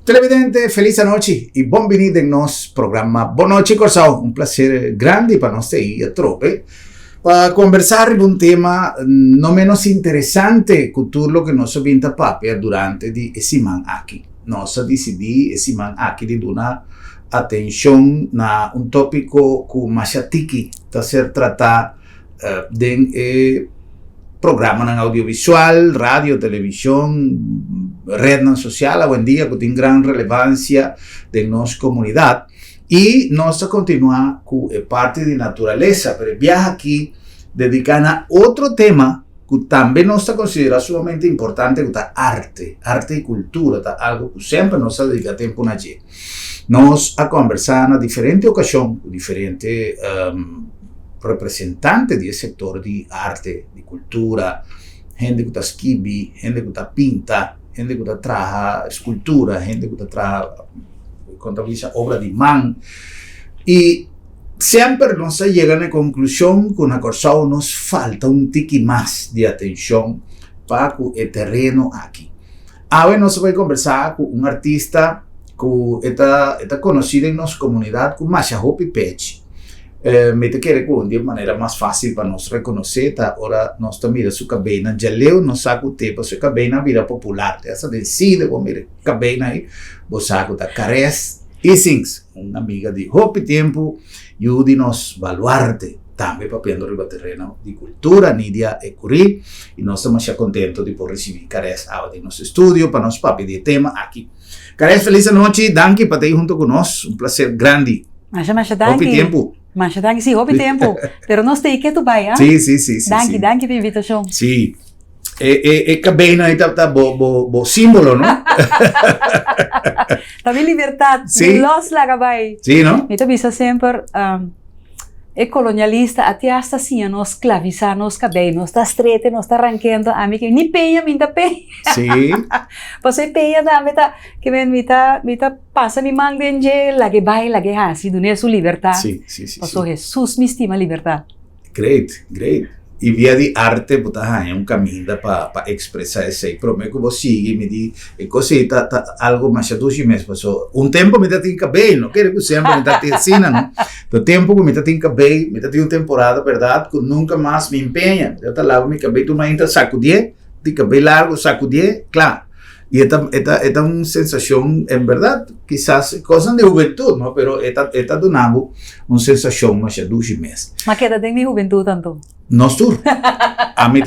Televidente, feliz noite e benvenuti nel nostro programma. Boa noite, Corsao. Un piacere grande per noi stare troppe per conversare di un tema non meno interessante che tutto che noi abbiamo fatto durante di Esiman Aki. Noi decidimos Esiman Aki di una attenzione a un topico che mashatiki da ser trattato nel programma audiovisual, radio, televisione, rede social, hoy en día que tiene gran relevancia de nuestra comunidad y nos continúa con parte de naturaleza, pero viaja aquí dedicada a otro tema que también nos considera sumamente importante, que es arte y cultura, algo que siempre nos dedica tiempo a allí. Nos ha conversado en diferentes ocasiones con diferentes representantes del sector de arte, de cultura, gente que escribe, gente que pinta, gente que trabaja escultura, gente que trabaja contabiliza obra de man. Y siempre nos llega a la conclusión que una cosa nos falta un tiki más de atención para el terreno aquí. Ahora nos voy a conversar con un artista que está conocido en nuestra comunidad como Masha Hopi Pechi. Me te quiere de manera más fácil para nos reconocer, ahora nos mira su cabina, ya leo nos saco tempo, su cabina mira popular, essa decide, vou mira cabina aí, vou saco da Cares Isings, una amiga de Hopi Tempo, e de nos baluarte, também papiando riba terreno de cultura, Nidia e Curi, e nós estamos já contentos de poder receber Cares ao de nosso estúdio, para nos papi de tema aqui. Cares, feliz noite, danke para ter junto conosco, um prazer grande. Masha, danke. Hopi Tempo. Masha, danke, sim, Hopi Tempo. Pero não sei que tu vai, ah? Sim. Danke pela invitação. Sim. Cabina aí tá bo símbolo, não? Também liberdade. Sim. Los lá vai. Sim, não? Me visa sempre colonialista até hasta assim, nos escravizar nos cabelos, nos tá estreito, nos tá arranquando, a mim que ni penha, me tá penha. Sim. Você penha da me tá que me tá passa mi mang denje, la que vai, la que hasi, do nesu liberdade. Sim. Pastor Jesus me estima liberdade. Great. E via de arte, é um caminho para expressar isso aí. Prometo que você siga me diz, e così algo mais doce mesmo. Passou tempo me tá tem cabelo, não quero que sempre me tá te ensina, não? Do tempo que me tá tem cabelo, me tá tem uma temporada, verdade, que nunca mais me empenha. Eu tá lá me cabelo, tu ainda sacudir, de cabelo largo, sacudir, claro. Y esta una sensación, en verdad, quizás cosas de juventud, ¿no? Pero esta donando una sensación más dulce mes. ¿Ma qué edad de mi juventud tanto? No sur. A mí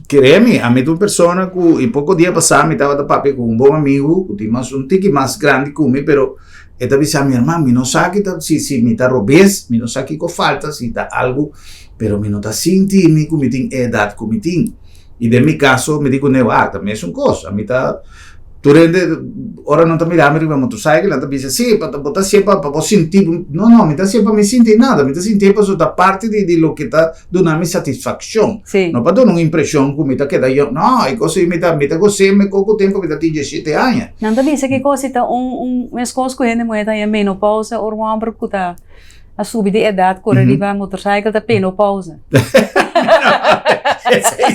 créeme, a mí una persona que en pocos días pasados me estaba de papi con un buen amigo, que tiene un tiki más grande que mí, pero esta vez a mi hermano, me no sabe si me está robes, me no sabe qué falta, si está algo, pero me no está sintiendo que me tiene edad que me tiene. Y de mi caso, me digo, también es una cosa, a mí está. Tu rende, ora non ti mirami, arriviamo, tu sai che l'altra dice, sì, ma sempre per sentire, no, mi sta sempre mi senti nada, mi sta sentendo da parte di lo che sta donando satisfazione. Sì. Non per dare un'impressione come mi sta io, no, e così mi sta così, mi poco tempo mi sta 17 anni. Non ti dice che così sta un scorso che ne muoia in menopausa, o un ambro che sta a subito di età, che arriva a motorcycle da menopausa.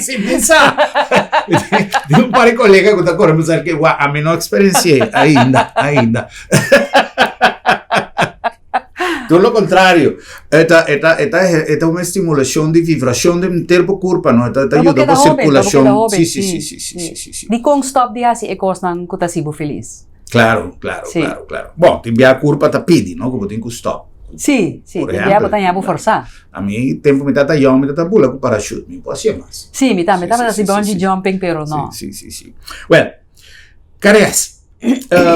Sì, mi sa. Di un pare collega che ancora mi sa che a me non esperienze ainda. Todo lo contrario, esta una estimulación de vibración del terpo corpo, no, esta ayuda a circulación. Sí. Di con stop di asi e costan que sibo feliz. Claro. Bom, ti via curva tapidi, no, como tem que stop. Sì, dobbiamo tagliare forzare. A me tempo mi tata io, mi tata bulla con parachute, mi può sia mas. Sì, mi tata da bungee jumping, però no. Sì. Well, Cares,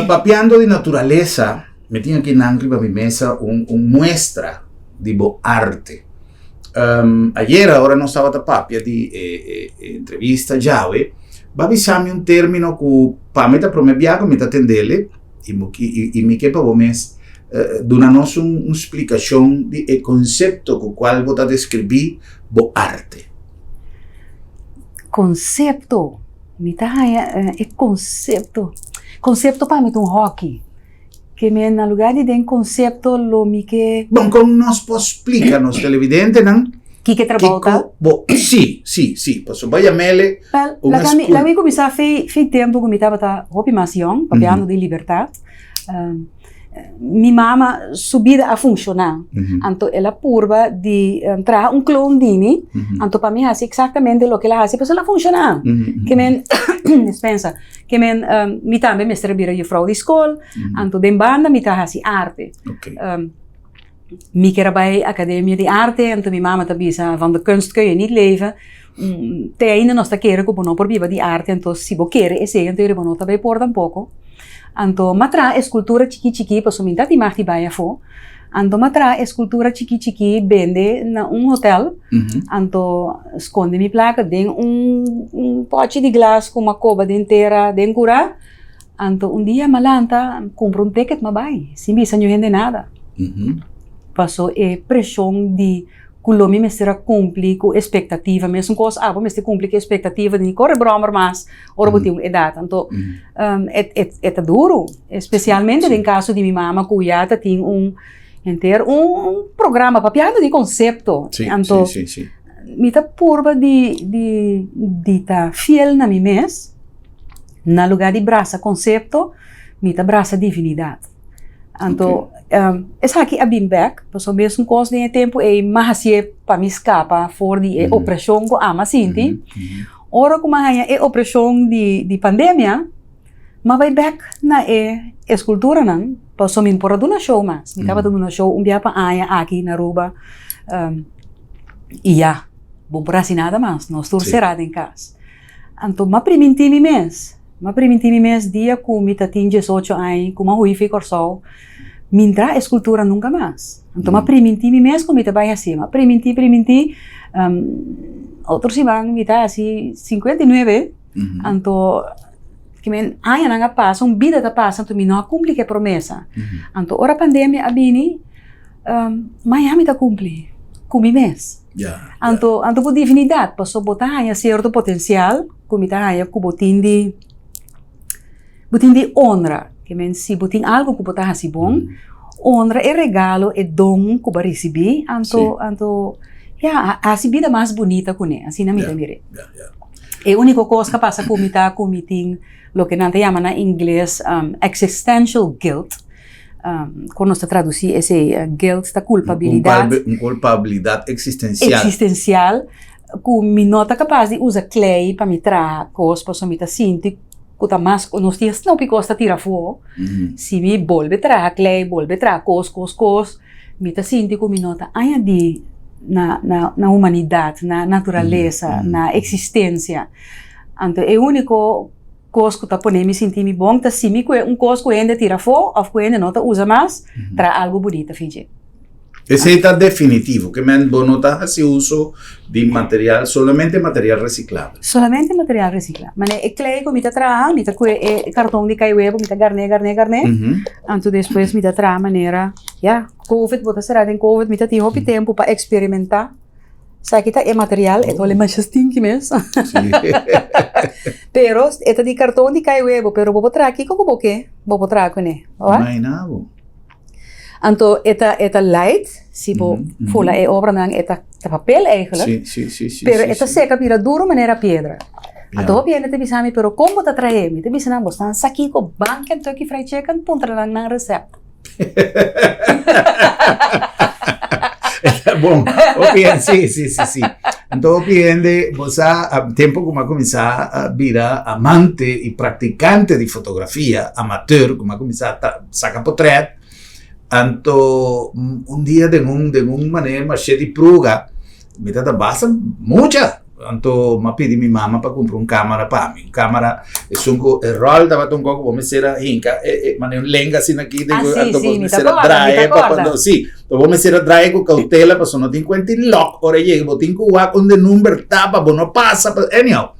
papiando di naturaleza, me tengo aquí en Angri para mi mesa un muestra de arte. Ayer, ahora no estaba tapapia di entrevista Yahweh, va a avisarme un término que para mí está promebiaco, me está tendele, y mi que para mes, donanos una explicación del concepto con cual vos a describir bo arte. Concepto? Me está concepto para mí es un hockey. Que me lugar de concepto lo mi que... Bom, como nos explica nos televidentes, não? que trabalha. Sim, passou bem a mele. Lá me começar a fazer tempo que me estava hobby mais young, papiando de liberdade. Minha mama subida a funcionar. Então ela purva de trazer clone de mim. Então para mim assim exatamente o que ela faz, para ela funcionar. Que men pensa, que me também me servira de frau de escola. Então de banda me tá assim arte. Me quer bij academie de arte en toen mijn mama te bisa van de kunst kun je niet leven. Te ainda nós ta querer como não por viva de arte, então se você quer esse então ele não também por tampouco. Então matra escultura chiqui para somente ti marti baia fo. Então matra escultura chiqui vende na hotel. Então esconde mi placa den pote de glass com uma coba de inteira den cura. Então dia malanta compro ticket mabai, sem bisa não rende nada. Passou pressão de que me será cumprir com expectativa, mesmo coisa me será cumprir com expectativa de correr bromar mais, ora botar idade. Então, é duro, especialmente em caso de minha mama que já tem programa para piada de conceito. Então, me tá purba de tá fiel na mim mesmo, na lugar de braça conceito, me tá braça divinidade. Então, essa aqui é bem back, porque mesmo coisa de tempo é mais para me escapar fora de opressão que ama sinti. Ora como é opressão de pandemia, mas vai back na escultura não, porque me por do na show mas, me tava dando na show dia para aia aqui na Aruba, e já, bom por assim nada mais, nós estou cerrado em casa. Então, mas primitivo mês. Mas primitivo mês dia com me tatin 18 anos, com uma ruiva corsol, me entra escultura nunca mais. Então, mas primitivo mês com me trabalha assim, mas primitivo, outros ibang me tá assim 59, então que me aia nanga passa, vida tá passa, então me não cumpre que promessa. Então, ora pandemia abini, mas me tá cumpre, com me mês. Então, por divinidade, passou botar aí certo potencial, como tá aí com botin de honra, que men se botin algo que botar assim bom, honra é regalo, é dom que vai receber, então, assim vida mais bonita com ele, assim na minha mire. É a única coisa que passa com tem o que não te chama na inglês existential guilt. Quando se traduz esse guilt, da culpabilidade. Culpabilidade existencial. Existencial, que me nota capaz de usar clay para me trazer coisas, para me sentir que mais nos dias não picosta tira fogo. Se me volve trazer clay, volve trazer coisas, me sinto que me nota aí de na humanidade, na natureza, na existência. Então, é o único coisa que tá me sentir bom, tá se me coisa que ainda tira fogo, ou que ainda não tá usa mais, traz algo bonito, finge. Esse está definitivo, que me não tá esse uso de material, solamente material reciclável. Solamente material reciclável. Mas é clay que me tá trazendo, me tá cartão de caiuebo, me tá garne. Então depois me tá trazendo maneira, COVID, bota será em COVID, me tá tendo tempo para experimentar. Sabe que é material, é todo mais stinky mesmo. Pero é de cartão de caiuebo, pero vou botar aqui como vou botar com ele, não nada. Então, esta light, se você for é obra não, esta papel eigenlijk. Sim. Pero esta seca vira duro maneira pedra. Então, viene te bisami, pero como te trae? Me te bisana, você está aqui com banco, Kentucky Fried Chicken, pontra lang na receita. Bom, sim. Então, você há tempo como começar a virar amante e praticante de fotografia, amateur, como começar a sacar portrait. Então, dia de maneira mais cheia de pruga, me dá basta muita. Então, eu pedi minha mãe para comprar uma câmera para mim. Câmera, é rol, estava tão pouco, vou me ser a hinca, mas lenga assim aqui, vou me ser a dry, quando sim, vou me ser a dry com cautela, para não ter conta lock, ora chega, vou ter que usar com o número tapa, não passa, anyhow.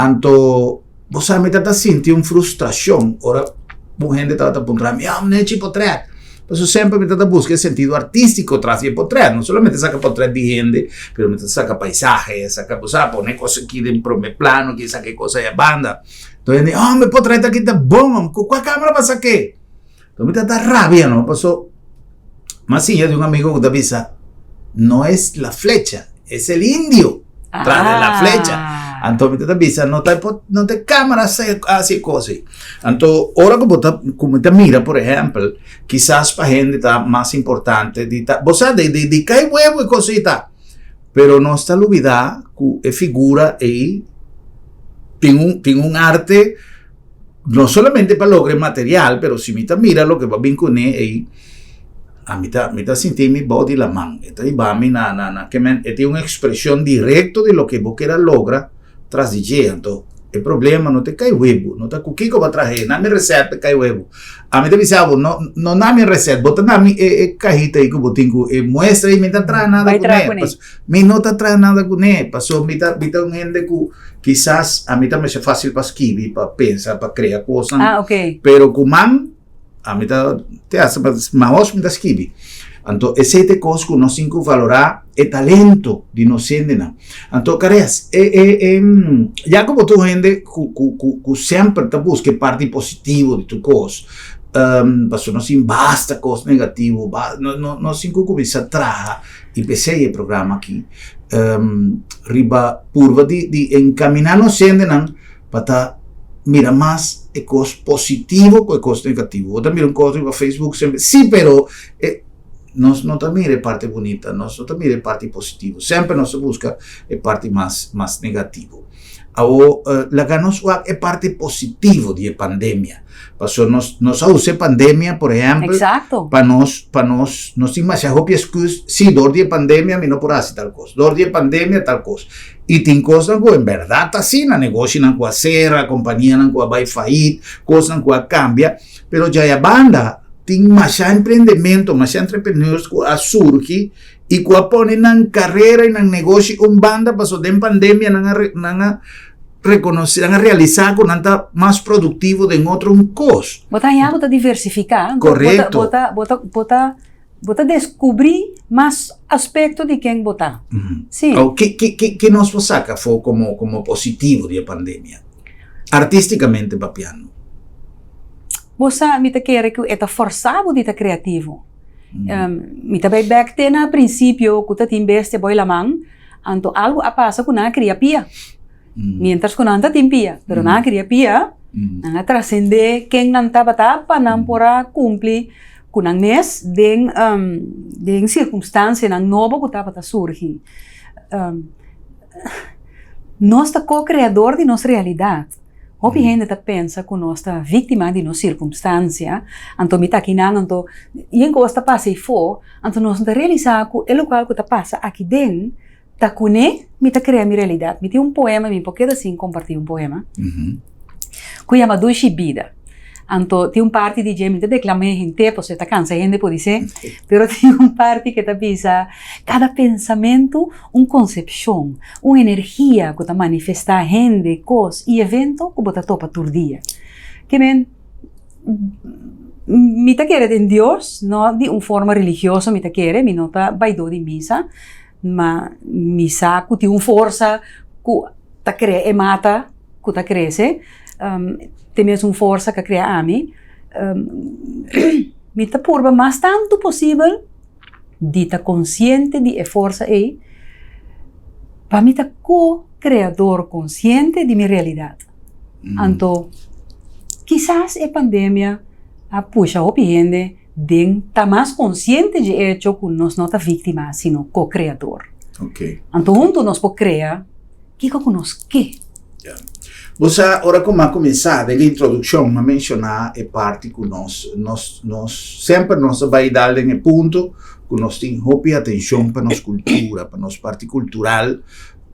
Então, você me está sentindo uma frustração, ora, a gente está apontando, não é tipo portrait. Por eso siempre me trata de buscar sentido artístico tras el portrait. No solamente saca portrait de gente, pero me saca paisaje, saca, pues, poner cosas aquí de primer plano, que saque cosas de banda. Entonces, mi portrait aquí está bom, ¿cuál cámara pasa aquí? Entonces me trata rabia, ¿no? Pasó, más sí, de un amigo que te avisa, no es la flecha, es el indio tras de la flecha. Entonces, me dice, no te cámaras así cosas. Entonces, ahora como te mira, por ejemplo, quizás para gente está más importante, vos sabes, de caer huevo y cosita, pero no está olvidada que figura y tiene un arte, no solamente para lograr material, pero si mira lo que va a vincular ahí, a mí está sentir mi body la mano. Esta va a mí que tiene una expresión directa de lo que vos quieras lograr tras DJ. Entonces, el problema no te cae huevo, no te cuquico para traer, no me receta te cae huevo. A mí te dice, no me receta, bota na mi cajita y que botingo muestra y me está trae nada con él. Me no te trae nada con él. Pasó, me está un gente que quizás a mí también es fácil para escribir, para pensar, para crear cosas. Pero como a mí te hace más me escribir. Entonces, ese cosa que nos tenemos que valorar el talento de nosotros. Entonces, caras, ya como tu gente que siempre te busca parte positiva de tu cosa, pasó no sin basta cosas negativas, no sin que comienza a trabajar y empecé el programa aquí, riba purva de encaminarnos para mira más de cosas positivas que cosas negativas. O también un cosa en Facebook siempre, sí, pero no te mire parte bonita, no te mire parte positiva. Siempre nos busca parte más negativa. Ahora, la ganos es parte positiva de la pandemia. Pasó, nos usé pandemia, por ejemplo. Exacto. Para nos demasiado excusas. Sí, dor de pandemia, me no por hacer tal cosa. Dor de pandemia, tal cosa. Y tiene cosas que en verdad está así, na negocio na que cerra, compañía na que va a falir, cosas que cambia, pero ya la banda tiene más emprendimiento, más entrepreneurs que surge y que ponen en carrera y en negocio un banda pasó de pandemia reconocer, a realizar con tanta más productivo de otro un cos. Bota diversificar. Correcto. Bota descobrir más aspectos de quien vota. Sí. ¿Qué nos saca como positivo de la pandemia? Artísticamente, papiano. Você me quer que é forçado de estar criativo. Me também back then a princípio que tu investe boy la man, anto algo a passa com na cria pia. Mientras que não tem pia, pero na cria pia, na trascende quem não tá para não pora cumprir com um mês de circunstância não nova que tá para surgir. Nós tá co-criador de nossa realidade. Hopi gente pensa que nós está vítima de nossa circunstância, então me tá aqui não, então e em costa passa e for, então nós não realizar que o local que tá passa aqui dentro, tá cune, me tá criar minha realidade. Me tem poema, me porque assim compartilhar poema, que chama Dushi Vida. Então tem parte de gente que declama gente, porque tá cansada gente pode ser, pero tem parte que tá pensa, cada pensamento concepção, uma energia que tá manifesta gente, coisa e evento que bota topa todo dia. Que me tá querer em Deus, não de forma religiosa, me tá querer, me não tá baidor de missa, mas missa que tem força que tá querer mata, que tá cresce. Tem mesmo força que cria a mim, me tá purba mais tanto possível de estar consciente de a força aí, para mim tá co-criador consciente de minha realidade. Então, quizás a pandemia a puxa o gente de estar mais consciente de hecho que nós não tá vítima, sino co-criador. Então, junto nós podemos criar, que nós quer. Você, ora como a começar, da introdução, a mencionar a parte que nós sempre vai dar em ponto que nós temos atenção para nossa cultura, para nossa parte cultural,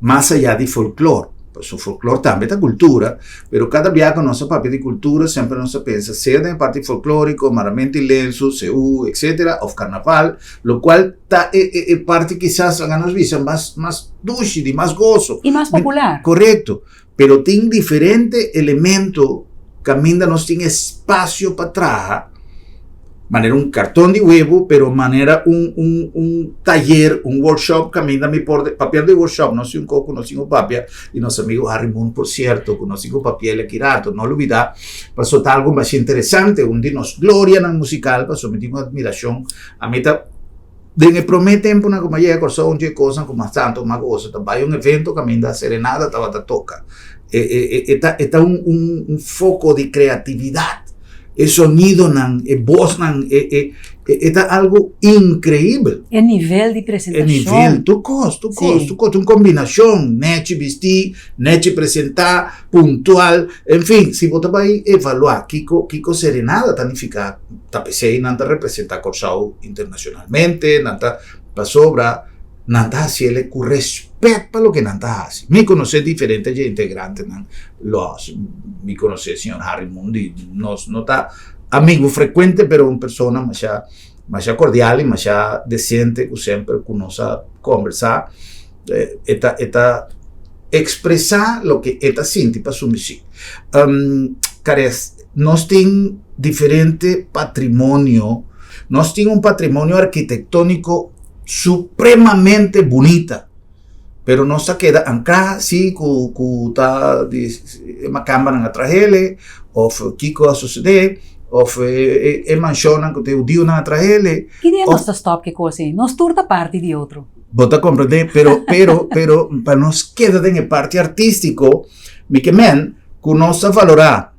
mais allá de folclore. Porque o folclore também é cultura, mas cada vez que nossa parte de cultura sempre nós pensa, seja na parte folclórica, maramente lenço, CU, etc., ou carnaval, o qual é parte quizás a nos visa mais dulce, mais gozo. E mais popular. Correto. Pero tem diferente elemento que ainda nos tem espaço para trabalhar, maneira cartão de huevo, pero maneira taller, workshop que ainda me pode, papel de workshop, não sei um coco, não sei um papel, e nosso amigo Harry Moon, por certo, que não sei um papel aqui rato, não olvidar, passou algo mais interessante, de nós glória na musical, passou me tem uma admiração, a meta nel primo tempo na come llega corso ogni cosa come tanto una cosa vai un evento che mi da serenata tava da tocca e un foco di creatividad e sonido nan e voz nan e algo increíble el nivel de presentación el nivel tu costo una combinación nechi vestir nechi presentar puntual en fin si vos vai evaluar kiko serenada tanifica tapesei nanta representar corsao internacionalmente nanta pa sobra nanta haciele con respeto para lo que nanta hace mi conoce diferentes integrantes mi conoce señor Harry Mundi no está amigo frecuente pero una persona más cordial y más decente que siempre conoce conversar eta expresar lo que eta siente para su música cares nos tiene diferente patrimonio nos tiene un patrimonio arquitectónico supremamente bonita pero no se queda ancla sí con ta una cámara en atrás o kiko a suceder o mansiona que te udio na atrás que dia nós stop que coisa nós turta parte de outro bota compreender pero para nos queda en el parte artístico mi que men que nos valorar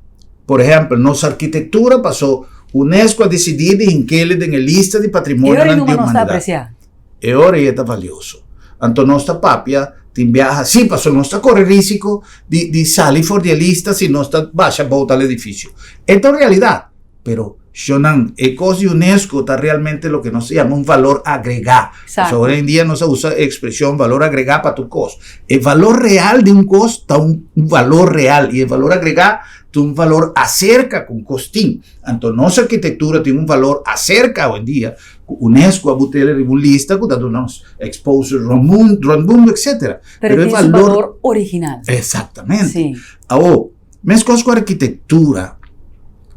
por ejemplo nuestra arquitectura pasó UNESCO a decidir en que le den lista de patrimonio de la humanidad e ora è valioso. Anto nostra papia ti viaja, sì, passo non sta corre risiko di sali fuori di lista se non sta baixa bota l'edificio. Esta es realidad, pero Shonan, e così UNESCO está realmente lo que nos llama un valor agregado. Hoy en día no se usa expresión valor agregado para tu costo. El valor real de un costo está un valor real y el valor agregado tiene un valor acerca con costín. Entonces, nuestra arquitectura tiene un valor acerca hoy en día. UNESCO a butere un lista que dando unos exposure rondundo, etc. Pero es valor original. Exactamente. Sí. Ahora, mes cosas con arquitectura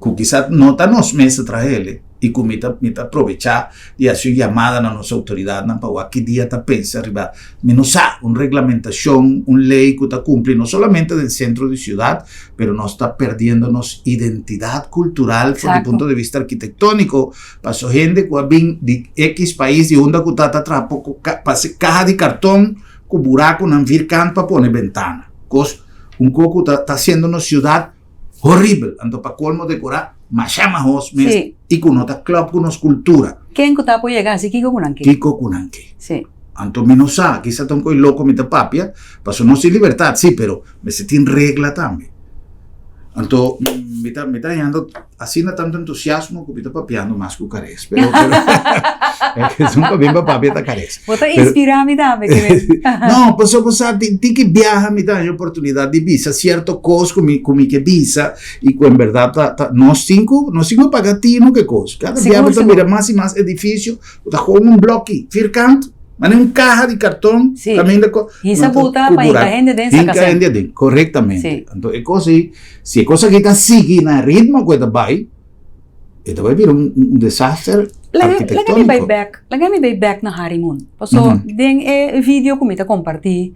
que quizás no está nos meses traerle y que me aprovechar y hacer llamada a nuestra autoridad para que día está pensa arriba menos una reglamentación, una ley que está cumple no solamente del centro de ciudad, pero no está perdiéndonos identidad cultural desde el punto de vista arquitectónico. Pasó gente que viene de X país de onda que está atrás, caja de cartón con buraco, un vircan para poner ventana. Un coco está haciendo una ciudad horrible, ando para colmo decorar machamos sí. Y con otra club con una cultura. ¿Quién que está por llegar así Kiko Kunanke? Kiko Kunanke. Sí. Anto menos quizá tan coi loco mi papia, pasó no sin libertad, sí, pero me se tiene regla también. Anto me está yendo así no tanto entusiasmo que me está papiando más que carez, pero es un papín para papi está carez. Vos te inspira a mí también que no, pasó ti que viaja me da oportunidad de visa cierto cos como que visa y que en verdad no cinco pagatino que cos. Cada día mira más y más edificio, está con un bloque, fircanto. Mas un caja de cartón sí. También de y esa puta para ir gente dentro de casa correctamente sí. Entonces così si cosa que está siguiendo el ritmo que está vai esto va a ser un desastre arquitectónico. Lagami bay back na Harimun. So den video kumita comparti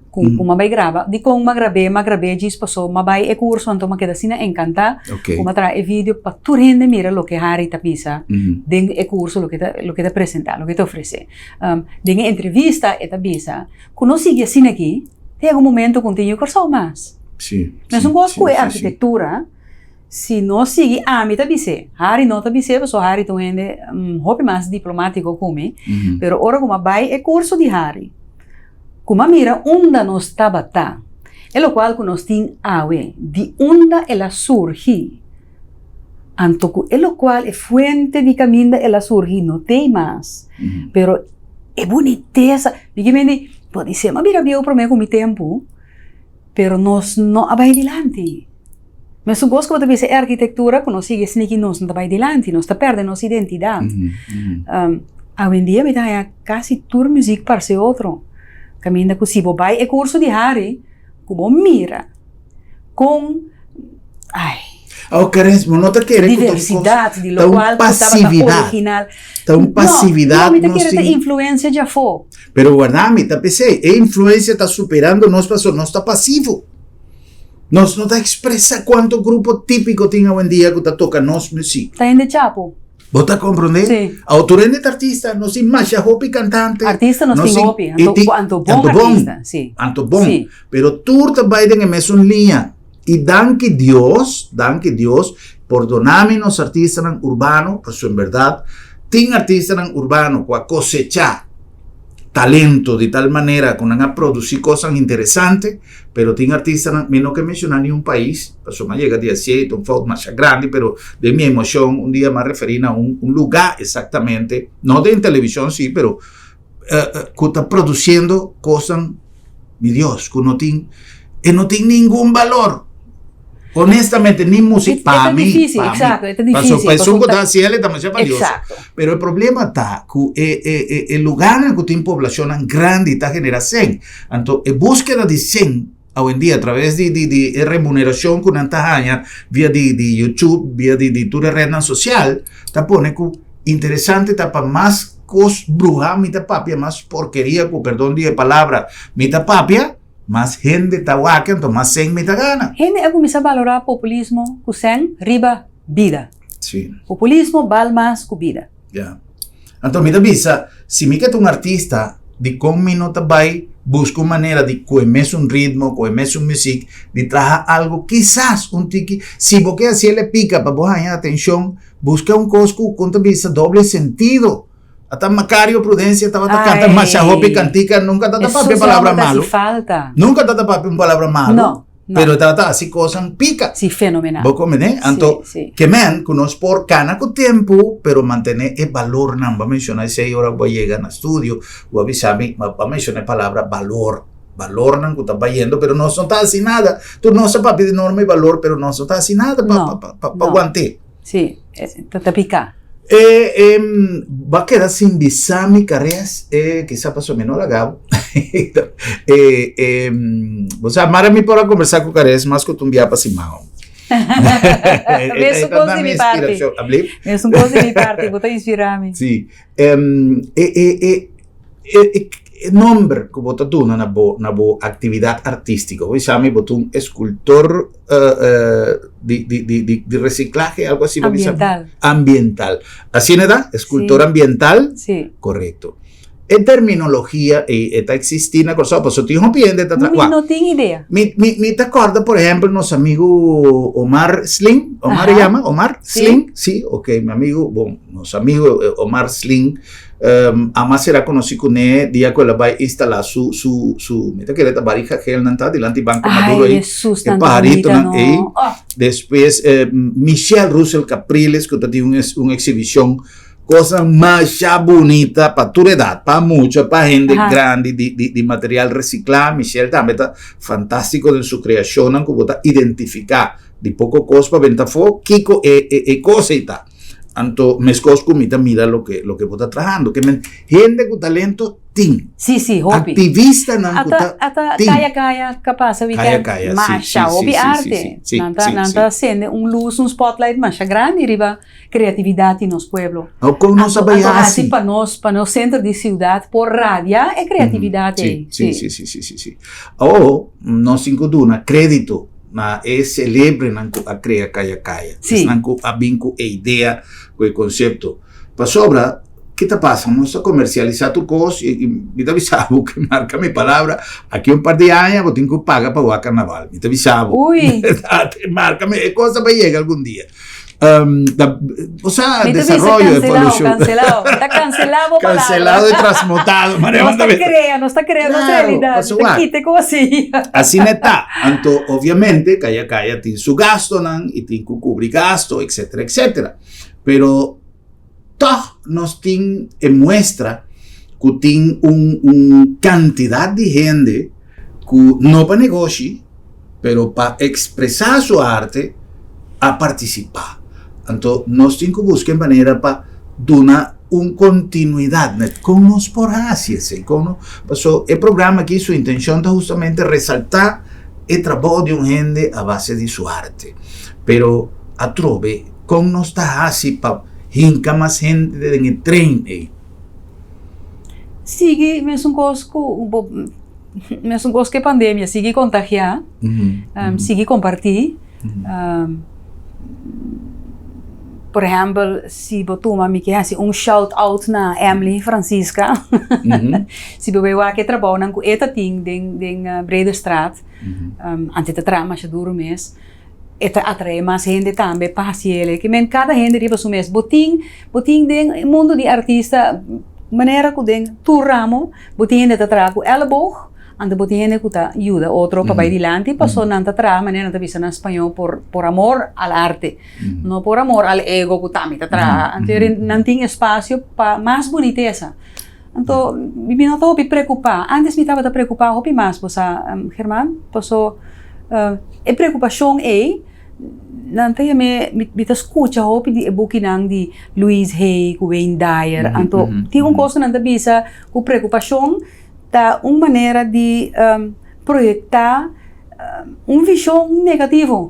kung mabay grava di kung magrabe gis paso mabay curso anto makeda sina encanta kumatra video pa turende mira lo que Hari tapisa den curso lo que te presenta lo que te ofrece den entrevista eta bisa kuno sigue sina aqui tem algum momento continue corso mais mas um gosto é arquitetura si no sigue mi tabise Hari no tabise so Hari to ende hope mais diplomático come pero ora como vai curso de Hari como mira onda nos tabata e lo qual que nos tin awe de onda ela surgi anto e lo qual é fuente de caminho ela surgi no tem mais pero é boniteza digamente pode ser mas mira bio pro me com mi tempo pero nos no abai adiante. Mas o gosto que você é arquitetura, quando sigue sneaky nós não vai adiante, nós está perdendo nossa identidade. Hoje em dia, me dá quase toda música para ser outro. Caminha com se vai é curso de Hari, como mira, com diversidade de local, passividade, tão passividade. Não, me quer ter influência já foi. Pero guarda, me tá pensei, a influência está superando nós pessoas, nós está passivo. Nos não está expressa quanto grupo típico tem hoje em dia que está tocando nos música. Está indo chapo. Bota compreender? Sim. Autorende de artista, não se macha hopi cantante. Artista não tem hopi, anto bom artista, sim. Anto bom. Sim. Pero tu também tem a mesma linha. E danke Deus, por donarme nos artistas urbanos, por su en verdade, tem artistas urbanos com a cosechar talento de tal maneira que a produzir coisas interessantes, pero tem artistas, menos que mencionar nenhum país, pasó más llega dia 7, um foco mais grande, pero de minha emoção, um dia me referi a um lugar exatamente, não de televisão, sim, pero que está produzindo coisas, meu Deus, que não tem nenhum valor. Honestamente, ni música para mí. Difícil, exacto, es difícil. Para su está haciendo demasiado valioso. Exacto. Pero el problema está que el lugar en que tiene población grande y está generación. Entonces, búsqueda de 100 hoy en día a través de remuneración que una tajaña vía de YouTube, vía de tu red social, está pone que interesante, está para más cos bruja, mitad papia, más porquería, con perdón de palabra, mitad papia. Mas gente está guaca, então mais sem me gana. Gente é começar a valorar populismo com sem riba vida. Sim. Populismo vale mais que vida. Yeah. Então me avisa, se me quer um artista de como me nota vai busca uma maneira de começar um ritmo, começar uma música, de trazer algo, quizás um tique, se você assim ele pica para você ganhar atenção, busca um cosco com visa doble sentido. Até Macario Prudência estava cantando machahopi cantica, nunca está tapando palavra malo. Nunca está tapando palavra malo. Não. Pero está assim coisa pica. Sim, fenomenal. Vou comer, então, que man, que nós por cana com tempo, pero mantener o valor, não vou mencionar 6 horas vou chegar no estúdio, vou avisar-me, vou mencionar a palavra valor. Valor não está vayendo, pero não está assim nada. Tu não sabe papi de enorme valor, pero não está assim nada para aguantar. Sim, está picar. Va a quedar sin visa mi carrera, quizá pasó menos la gabo. O sea, Mara me para conversar con carreras más que tu enviar para Simão. Es un cosa de mi parte. Es un cosa de mi parte, vou te inspirar-me. Sim. Nombre que você tem na boa atividade artística, você chama um escultor de reciclaje, algo assim. Ambiental. Assim é, escultor ambiental? Sim. Correto. En terminologia, está existindo, por eso te rompiendo. No tenho ideia. Me te acorda, por exemplo, nosso amigo Omar Sling. Omar llama? Omar Sling? Sí, ok, mi amigo, bom, nosso amigo Omar Sling. Además será conocido con él, día que él va a instalar su mira que él está barija que él no está delante del banco maduro ahí, el pajarito ahí. Después Michelle Russell Capriles que tiene una exhibición, cosa más bonita para tu edad, para mucha, para gente grande de material reciclado. Michelle también está fantástico en su creación, como está identificar de poco cosa para ventafo, Kiko cosa y tal. Anto mescosco mira lo que está trabajando, que gente con talento tin. Sí, hobby. Activista nan ata kaya capaz de kaya macha hobby arte. Nanta sende luz, spotlight macha grande riba criatividade nos pueblo. O como nós assim para nós centro de cidade por rádio é criatividade. Sim. Nós incuduna crédito na celebre a criar kaya. Sim. Nanco a vinco a ideia, com o conceito. Para sobra, que te passa? Nós a comercializar tu coisa e me avisava que marca minha palavra. Aqui par de anos eu tenho que pagar para o carnaval. Me avisava. Ui. Marca minha coisa vai chegar algum dia. O sea, desarrollo de evolución. Está cancelado. Cancelado y transmutado. No está creando realidad. Quite como así. Así está. Entonces, obviamente, calla, tiene su gasto, y tiene que cubrir gasto, etcétera. Pero, todo nos tiene muestra que tiene una cantidad de gente que no para negocio, pero para expresar su arte, a participar. Então, nós temos que buscar maneira para dar uma continuidade com nós por assim. O programa aqui, sua intenção é justamente ressaltar o trabalho de gente a base de sua arte. Pero, a trove, com nós está assim para hincar mais gente no trem. Sigue, mesmo que a pandemia, sigue contagiar, sigue compartilhar. por exemplo, se botuma me quer assim shout out na Emily Francisca, se bebeu aqui trabalho com eta ting den Breda Straat, antes de trabalhar mais duro mês, eta atrai mais gente também paciele, que men cada gente riba su mês, boting den mundo de artista maneira que den tu ramo, boting de trago elleboog. Ante botiene kuta ayuda otro para adelante pasó nanta tra manera de visa en español por amor al arte no por amor al ego kuta mi tra ante nanting espacio para más boniteza entonces mi no todo preocupar antes me estaba preocupado hopi más pues Germán pasó preocupación nante me te escucha hopi di bukinang di Louise Hay ku Wayne Dyer entonces ti un cosa nanta visa ku preocupación da uma maneira de projetar visão negativa.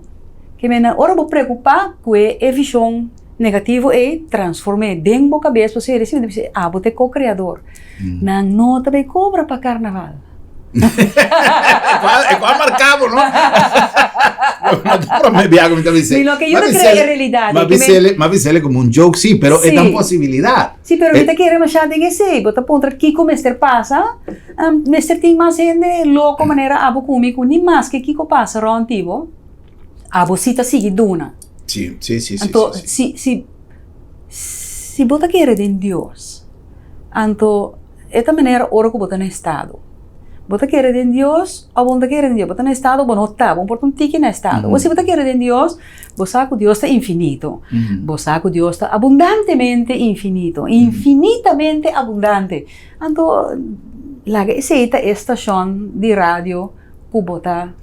Que na hora de preocupar com a visão negativa é transformar dentro da cabeça você decide você é co-criador. Não nota bem cobra para carnaval. É qual marcavo, não? Mas viago me dice. Lo que yo no creo en realidad. Ma visele como un joke, sí, pero sí. Es una posibilidad. Sí, pero ahorita quiere más de que sí. Bota punto Kiko Mester pasa. Mester tiene más gente loco manera abo cómico ni más que Kiko pasa rontivo. Abo cita sigue duna. Sí. Entonces, si bota quiere de Dios. Entonces, esta manera ora que bota en estado. Bota querer de Dios, ou bota querer de Deus, bota no estado, bota no tá, bota um tique no estado. Ou se bota querer de Deus, você que Deus está infinito. Você que Deus está abundantemente infinito, infinitamente abundante. Então, lá aceita estação de rádio que bota.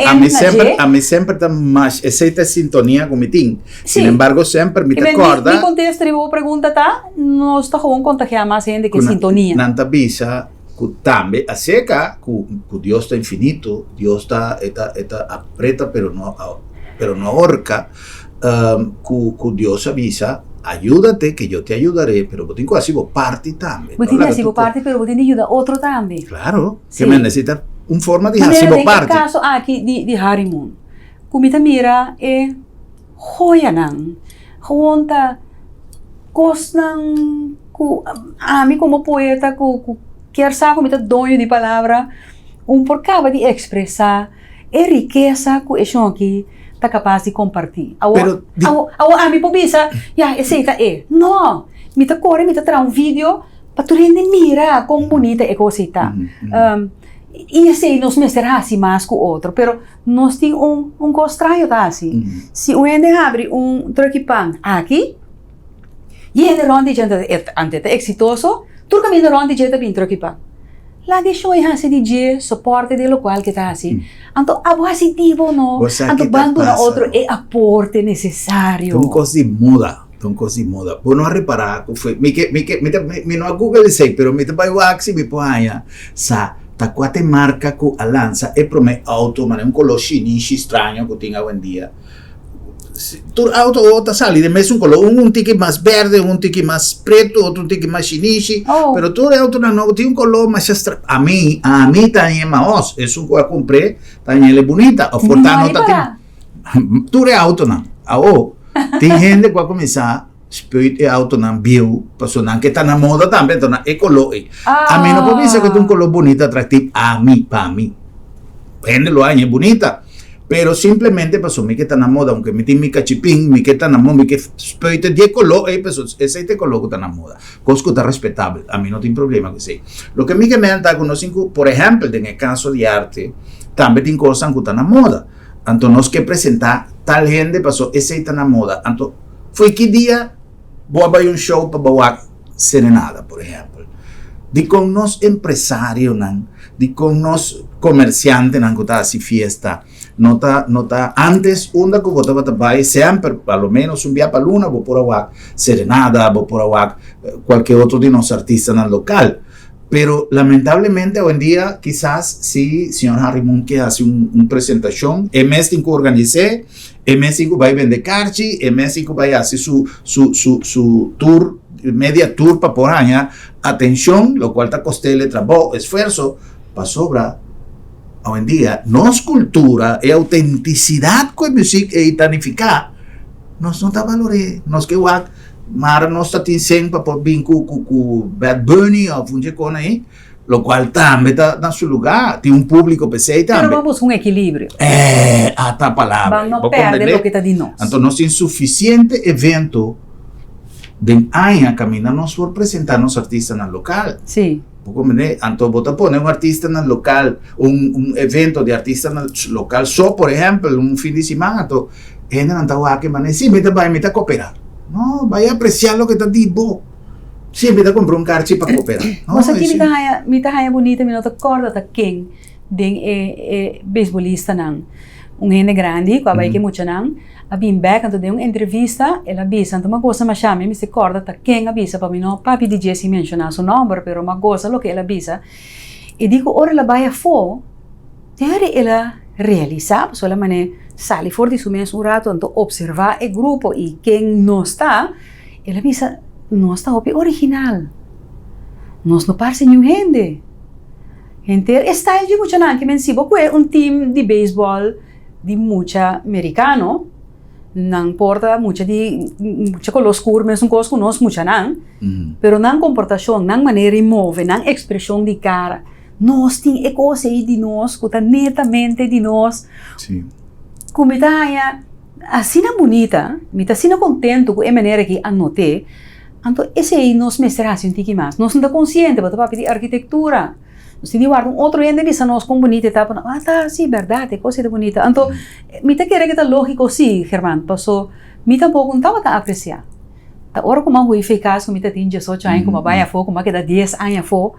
A mim sempre está mais aceita sintonia com o tim. Sin embargo, sempre me acorda. Me contesta, eu pergunta tá, nós está com contagiar mais gente que sintonia. Nanta bisa também a seca que Deus está infinito, Deus está aprieta pero no ahorca, que Deus avisa, ayúdate que yo te ayudaré, pero vos tienes que hacer parte también. Vos tienes que hacer parte, pero vos tienes que ayudar otro también. Claro, sí. Que me necesita una forma de hacer parte. En el caso aquí de Harry Moon, kumita mira joyanan, jonta cosnan, a mí como poeta, quer saber como dono de palavra, por causa de expressar a riqueza que eu aqui está capaz de compartilhar. A mim pobisa, aceita não, me tá corre, me tá traz vídeo para tu rende mira como bonita é coisa tá. E assim nós mestra assim mais que o outro, pero nós tem costraio tá assim. Se o ende abre truquipan aqui, e ele onde ante é exitoso. Tu cammino ronde jeta pintro aqui pa. Lagi show hasi DJ suporte de local que tá assim. Anto abo positivo no. Anto bando na outro é aporte necessário. Então coisa muda. Por não reparar que foi me no Google sei, pero me te vai o axi me põe sa ta quate marca que a lança é pro me auto, mas color chinês estranho que tinha hoje em dia. Tu auto outra sali de mesmo color um tique mais verde, um tique mais preto, outro tique mais chinês, pero tu auto não tem color mais extra. A mim também mais, é um que eu comprei, também é bonita, o fortano tá tem. Tu auto não, tem gente que vai começar Spirit e auto não viu, passou não que tá na moda também, então é color. A mim não pode dizer que tem um color bonito, atrativo, para mim. Gente lo é bonita. Pero simplemente pasó mi que está na moda, aunque mi mi cachipín, mi que está na moda, mi que speite 10 color, ese te color que está na moda. Cosco está respetable, a mí no tiene problema que sí. Lo que mi que me anda con por ejemplo, en el caso de arte, también tiene cosas que están na moda. Entonces, nos que presentar tal gente pasó, ese está na moda. Entonces, fue que día voy a ver un show para Bawak Serenada, por ejemplo. De con nos empresarios, de con nos comerciantes, que está así fiesta. Nota antes onda que botava trabalho sempre pelo menos dia para luna vou por awak Serenada vou por awak qualquer outro de nossos artistas no local, pero lamentablemente hoje em dia quizás se senhor Harry Moon que hace uma apresentação é mês que organizar é mês que vai vender carte é mês que vai fazer su tour media tour para por año atenção lo qual está costele trabalho esforço para sobrar. Hoje em dia, nossa cultura e autenticidade com a música e itanificar nós não tá valore, nós que wak, mara nós tá tinseng para por bem com Bad Bunny ou funge com aí, lo qual também tá na seu lugar, tem público PC também. Pero vamos um equilíbrio. Tá palavra. Vamos não perder o que tá de nós. Então nós tem suficiente evento de año camina nós por apresentar nos artistas no local. Sim. Então, bota pôr um artista no local, evento de artista no local, só, por exemplo, fim de semana, então, gente não está aqui, mas sim, me está cooperar. Não, vai apreciar o que está de bom. Sim, me está comprar cartão para cooperar. Mas aqui me está bonita, me não corda tá quem de beisbolista não. Gente grande, que vai que muito não. A bim back, então de uma entrevista, ela avisa, então uma coisa mais chama, me se corda tá quem avisa para mim não, papi DJ se mencionar seu nome, pero uma coisa lo que ela avisa. E digo, ora ela vai a fo, ela realiza, pues ela mané sale fora de su mesmo rato, então observar o grupo e quem não está, ela avisa, não está o original. Nós não parece nenhum gente. Gente, style de muito não, que me ensibo que é time de beisebol de mucha americano, não importa mucha color escuro, mesmo coisa que nós mucha não, pero não comportação, não maneira de mover, não expressão de cara, nós tem coisa aí de nós, que está netamente de nós, como está assim na bonita, me está assim contento com a maneira que anotei, então esse aí nós mestramos um pouquinho mais, nós não está consciente, para pedir arquitetura. Se guarda outro ainda diz nós com bonita etapa, tá, sim, verdade, coisa de bonita. Então, me tá querendo que tá lógico sim, Germán, passou, me tampouco não estava a apreciar. Tá hora como eu fui caso, me tá tinha 18 anos, como vai a fo, como que dá 10 anos a fo,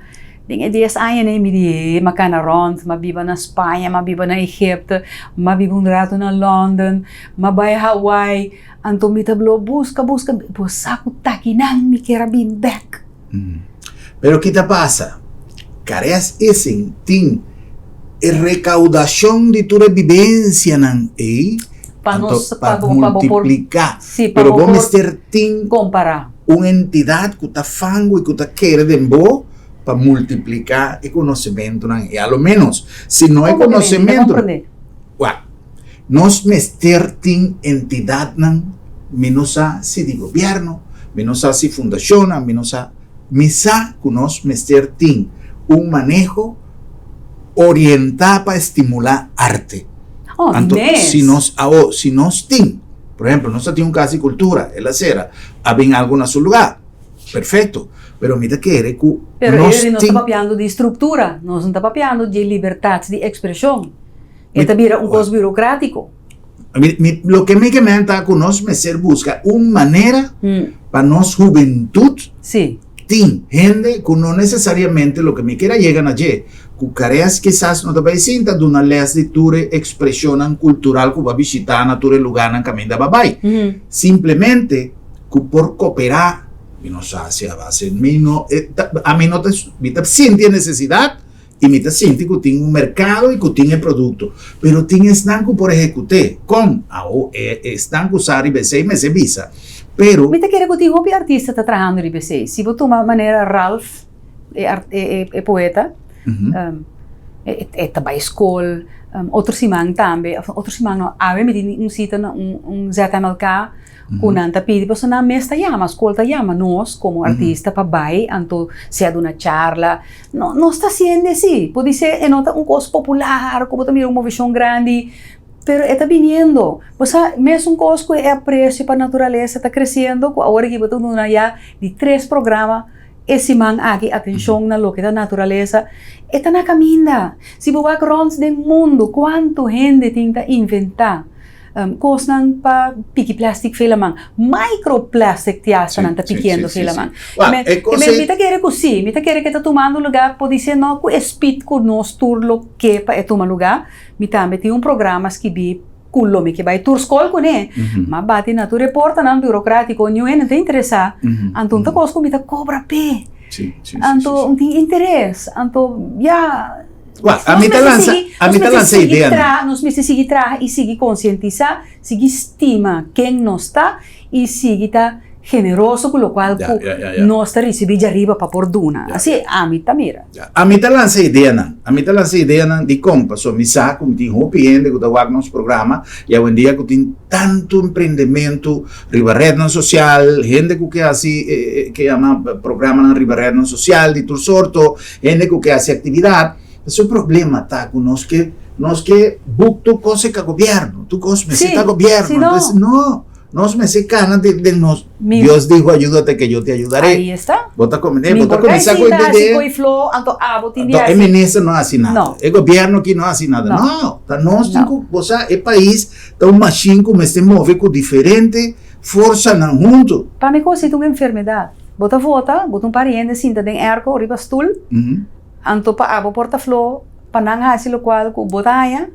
tem 10 anos nem me die, macana rond, ma viva na Espanha, ma viva na Egipto, ma viva rato na London, ma vai a Hawaii, então me tá busca, pues saco taquinan, me quer bem back. Pero que te passa? Careas esse tem recaudação de tua vivência para multiplicar. Sim, pero vamos ter comparar uma entidade que está fango e que está querendo para multiplicar o conhecimento e ao menos se não é conhecimento nós ter tem entidade menos a se de governo menos a se fundação menos a misa que nós ter tem manejo orientado para estimular arte. Se nós tem, por exemplo, nós temos casa de cultura, ela será, havia algo no seu lugar, perfeito, pero mira que era que nós está papiando de estrutura, nós não está papiando de liberdade de expressão, esta vira coisa burocrático. Lo que me comenta que nós busca uma maneira para nós juventude tem gente que não necessariamente o que me queira llegar allí, que careas quizás não te sinta de uma lei de tua expressão cultural que vai visitar na tua lugar na caminho da babai. Simplesmente que por cooperar, não sei a base, a mim não te sente a necessidade e me te sente que tem mercado e que tem produto, pero tem estanco por executar, como estanco usar e me visa. Pero me te quero que o artista está trabalhando em BC. Se você tomar maneira Ralph é poeta, é também escola, outro simão também, outro simão não, a me tem sítio ZMLK, com nanta pedi, mas na mesta chama, escola chama nós como artista para vai, então se há uma charla, não está sendo assim, pode ser coisa popular, como também uma visão grande. Pero está viniendo, mesmo coisa que é aprecio para a natureza, está crescendo, agora que você tem já de 3 programas, esse man aqui, atenção na lo que da natureza, está na caminho. Se você vai rond do mundo, quanto gente tenta inventar, coisas para pique plástico filamang, microplastic tiasa nanta piquendo filamang. Me ta querer que sim, me ta querer que está tomando lugar, pode ser não que speed que nós turlo que para tomar lugar, me também tem programa que bi kullo me que vai tur escola com né, mas bate na tu reporta não burocrático, não tem interessa, então tá coisa me ta cobra pé, então tem interesse, então já a mim tá lança ideia. Nós precisamos seguir e seguir conscientizar, seguir estima quem nós está e seguir tá generoso, con lo qual nós recebemos de arriba para por duna. Assim, a mim mira. A mim lança ideia não, de compra, so mi sa como tem roupa gente que tá nos programa e hoje em dia que tem tanto empreendimento, ribarredo social, gente que assim que ama programa na ribarredo social de tudo sorto, gente que hace atividade. Esse é o problema tá com nós que buscamos coisa que o governo, tu coisa necessita governo, então não. Nós me secana de nós. Deus dijo, ayúdate que eu te ajudaré. Aí está. Bota começar com a ideia. O ministro não assim nada. O governo que não assim nada. Não. Nós temos que o país está uma machine que se move com diferente força não junto. Para mim, se tem uma enfermidade, bota pariente, sinta den erco, riba stool, anto pa abo porta-flor, pananga assim lo qual com botaia.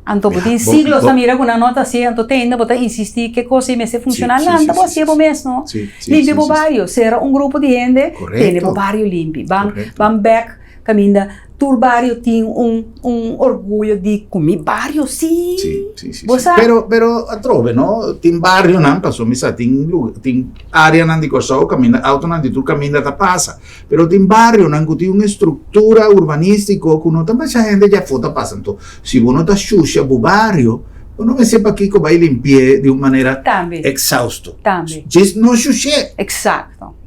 Anto botin siglos na mira com a nota assim, anto tenda bota insistir que coisa me se funcionar lá, anto você é bom mesmo. Limpe o barrio, será grupo de gente, tem o barrio limpe. Van back, caminha, tur barrio tem orgulho de comer barrio, sim. Pero trove, no? Tem barrio não, passou misa, tem área não de coisa, caminha, auto não de tu caminha da passa. Pero tem barrio não que tem uma estrutura urbanística que não também a gente já foda passa. Então, se você não tá xuxa o barrio, não me sepa que vai limpar de uma maneira exausto. Também. Diz não xuxa. Exato.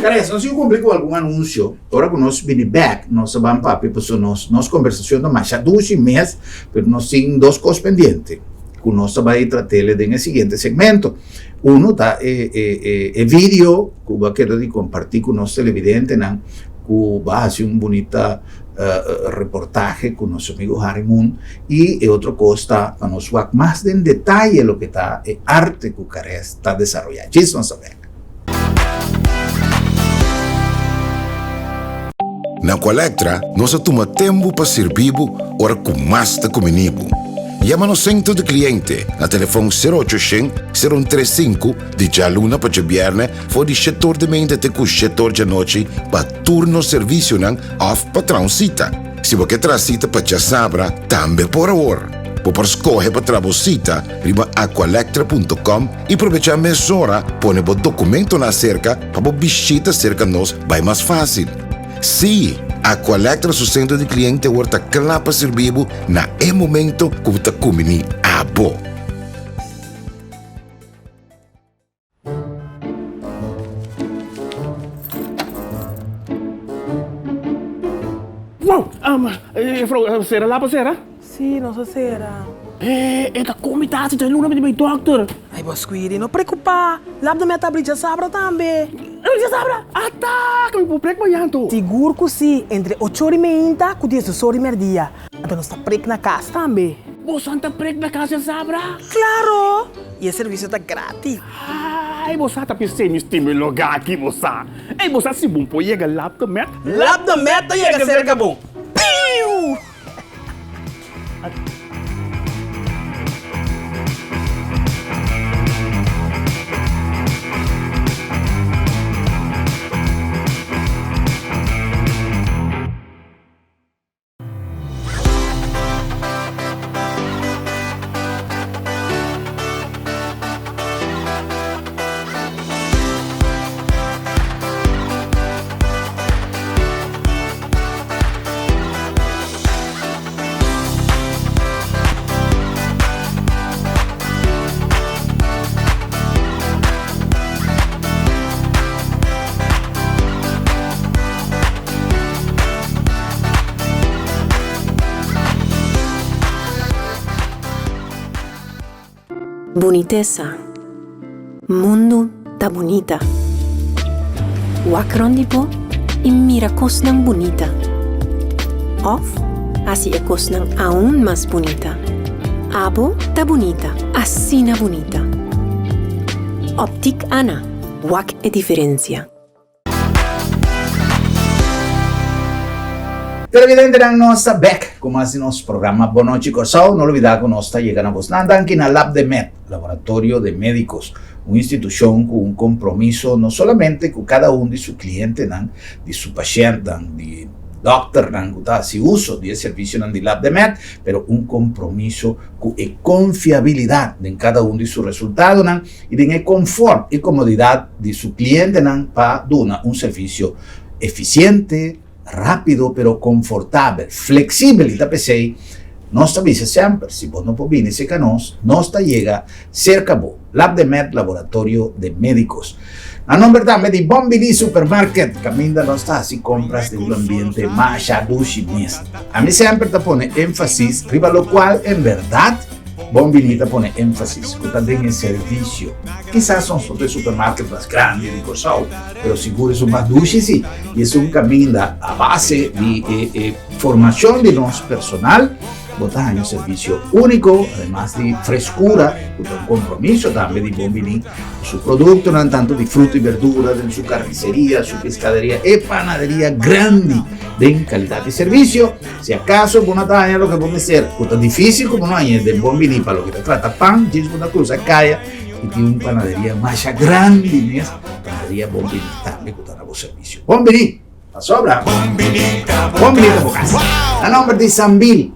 Cara, se eu cumprir com algum anúncio, agora que nós vim back, nós vamos para nós conversação não mais há 12 meses, mas nós temos duas coisas pendentes, que nós vamos tratar no seguinte segmento. Um tá é vídeo que eu quero compartilhar com os televidentes, que vai fazer uma bonita reportaje com nosso amigo Harry Moon, e outra coisa para nós ver mais em detalhe o que está a arte que o cara está desenvolvendo. Isso nós sabemos. Na Colectra, nós toma tempo para servir ora com mais de comunibo. Llama no centro de cliente na telefone 0800-035 de jaluna para viernes for de setor de mente até com setor de noite para turno serviço não off patrão cita. Se você traz cita para já sabra, também por hora. Por escolher para trabalhar riba aqualectra.com e aproveitar a mesura, põe o documento na cerca para visita cerca nós vai mais fácil. Sim, a Colectra su centro de cliente horta clapa servibo na momento que está comendo a bo. Wow, será lá para será? Sì, non so se era. Da comitato c'è l'una di doctor. Ai, boss, quindi non preoccupa. L'abdo me tablica sabra tambe. Ele sabra? Ataca, mi può prego yanto. Sicuro que sì, entre 8 ore e meia, cu 10 ore e merdia. Então não está prego na casa tambe. Vos santa prego na casa sabra? Claro! E o serviço tá grátis. Ai, vos santa pensei me estímulo aqui, vos sa. Ei, vos sa se bom pô chega lá do met. Lá do met chega cerca bom. Piu! Boniteza. Mundo tá bonita. Wakrondipo e mira cosnan bonita. Off, assim é cosnan aún mais bonita. Abo tá bonita, assim na bonita. Optic Ana, wak é diferença. Televidente ng nossa back, como assim nosso programa Boa Noite Corsao, não olvidar que nós está chegando a vocês aqui na Lab de Med, Laboratório de Médicos, uma instituição com compromisso não somente com cada de seus clientes, de seu paciente, de doctor nan kuta si uso de servicio nan di Lab de Med, pero un compromiso con confiabilidad en cada uno de sus resultados nan y de el confort y comodidad de su cliente nan para dar un servicio eficiente, rápido, pero confortable, flexible y tapesei. Nos avisa sempre, si vos no podés venir cerca nos llega cerca vos. Lab de Med, laboratorio de médicos. A nombre también de Bombini Supermarket, camina nos así compras de un ambiente más chinés. A mí siempre te pone énfasis, arriba lo cual en verdad Bombini te pone énfasis en el servicio. Quizás son los supermercados más grandes de Cosao, pero seguro son más dulces sí. Y es un camino a base de formación de nuestro personal. Botar un servicio único, además de frescura, un compromiso también de Bombini, su producto, no tanto de fruta y verdura, de su carnicería, su pescadería y panadería grande de calidad de servicio. Si acaso una talla lo que puede ser tan difícil como no hay de Bombini para lo que te trata pan, tienes una cruz calla y tiene una panadería más grande, panadería Bombini también con un servicio. Bombini, la sobra. Bombini de Bocas. A nombre de Sambil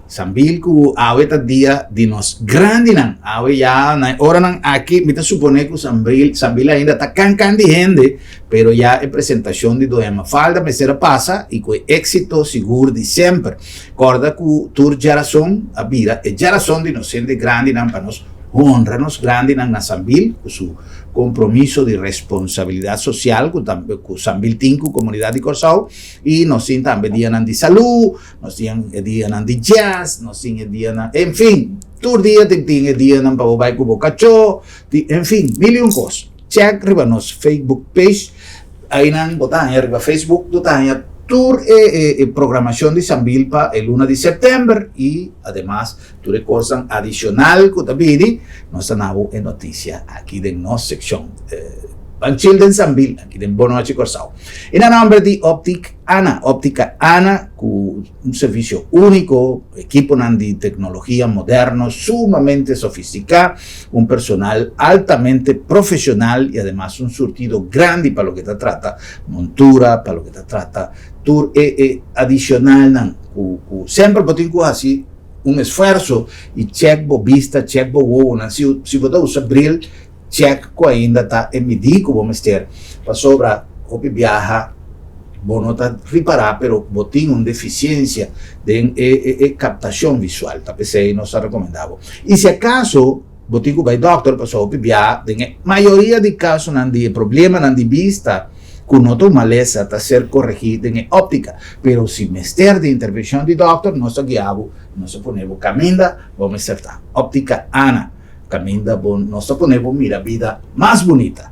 que ahorita día de nos grandinan, ahora ya ahora aquí, me supone que Sambil ainda está can de gente, pero ya en presentación de doema falda me será pasa y con éxito seguro de siempre. Corda que tur geração a vida e geração de nos de grandinan para nos honra-nos grandinan na Sambil com su compromiso de responsabilidad social con Sambil Tinku, comunidad de Corsao, y nos tienen también días de salud, nos tienen días de jazz, nos tienen días, en fin, todo día tienen días para bobar con bocacho, en fin, mil y un cosas. Check arriba nos Facebook page, ahí nan botan arriba Facebook, botan tour programación de Sambil para el 1 de septiembre y además tour cosas adicional que también nos tenemos en noticia aquí de nuestra sección Banchil de Sambil, aquí de Bonoachi Corsao. En el nombre de Óptica Ana, con un servicio único, equipo de tecnología moderno, sumamente sofisticado, un personal altamente profesional y además un surtido grande para lo que te trata, montura, para lo que te trata, tour adicional, siempre tengo así un esfuerzo y check vista, check si vos usas Brill, check que ainda está em medir que vamos ter para sobra o viaja bom não está reparar pero botin uma deficiência de captação visual tá pensei não se recomendável e se acaso botin que vai doctor para o viaja de maioria de casos não de problema não de vista com outra maleza está ser corrigido em óptica pero se mester de intervenção de doctor nós guiamos nós ponemos caminda vamos acertar óptica Ana caminda nos ponemos mira vida más bonita.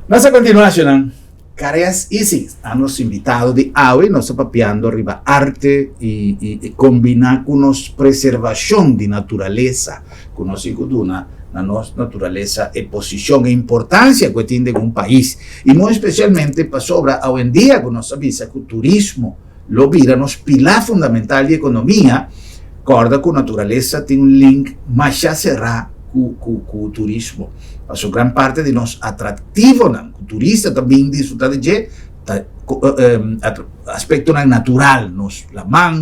Nuestra continuación, Careas Easy, a nos invitados de hoy, nos papeando arriba arte y combinar con nos preservación de naturaleza, con nos la naturaleza e posición e importancia que tiene un país, y muy especialmente para sobra hoy en día, con nos avisa que el turismo lo vira nos pilar fundamental de economía. Corda que naturaleza tiene un link más cerrado con el turismo. Pasó gran parte de los atractivos, el turista también disfruta de aspecto natural, la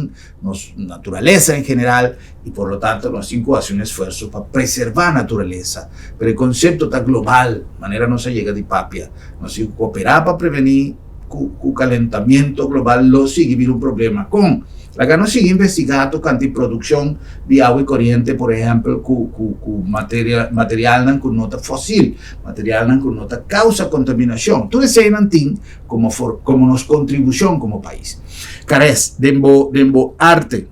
naturaleza en general, y por lo tanto nos hace un esfuerzo para preservar la naturaleza. Pero el concepto está global, de manera no se llega de papia, nos cooperar para prevenir el calentamiento global, lo sigue viendo un problema con la no sigue investigando cantidad de producción de agua y corriente, por ejemplo, con material con nota fósil, material con nota causa contaminación. Todo ese como nos contribución como país. Cares, dembo arte.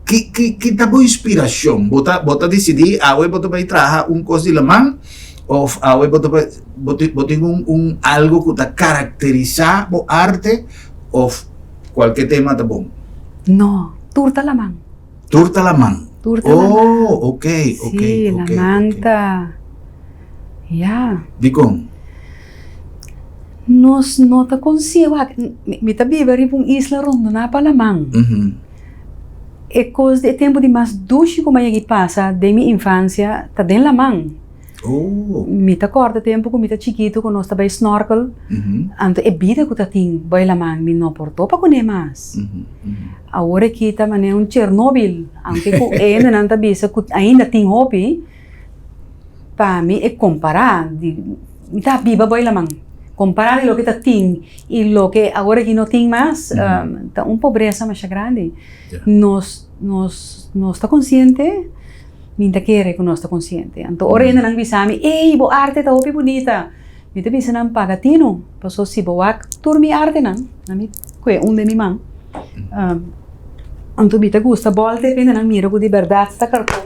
¿Qué tipo de inspiración? ¿Vota decidir, vota para trabajar un cosa de la mano? ¿O vota un algo que caracteriza el arte? ¿O cualquier tema está bom? No, turta la man. Turta la man. Ok. Sí, la manta. Ya. Dicon. Nos nota consigo. Me está vivendo em uma isla rondona para la man. É coisa de tempo de mais duche como aí passa de minha infância, tá dentro la man. Oh. Mita corta tempo com mita chiquito com nós também snorkel. Anto é vida que tá ting boy lamang mi no porto pa kune mas. Agora kita mane Chernobyl, anche ku ainda não tá bisa ku ainda ting hopi. Pa mi é comparar de mita biba boy lamang. Comparar lo que tá ting e lo que agora que não ting mais, tá pobreza mais grande. Nós tá consciente. Minta querer que nós está consciente. Então, ora ainda não bisami, ei, bo arte tá opi bonita. Minta bisa não pagatino, passou se boak turmi arte não, nami que de mi man. Então, minta gusta bolte ainda não mira com de verdade está cartão.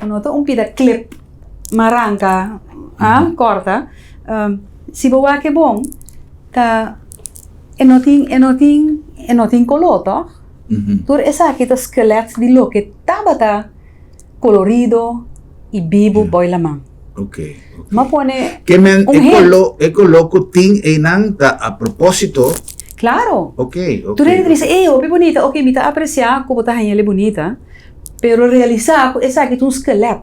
Nota pida clip maranca, corta. Se boak é bom, tá enoting coloto. Tur esa kita skelet di lo que tabata colorido y vivo boy lamang. Okay. Ma pone Que men un coloco ting enang ta a propósito. Claro. Okay. Tu dice, opi bonita, okay, mita apreciar como ta hanyale bonita, pero realizar esa que un skelet.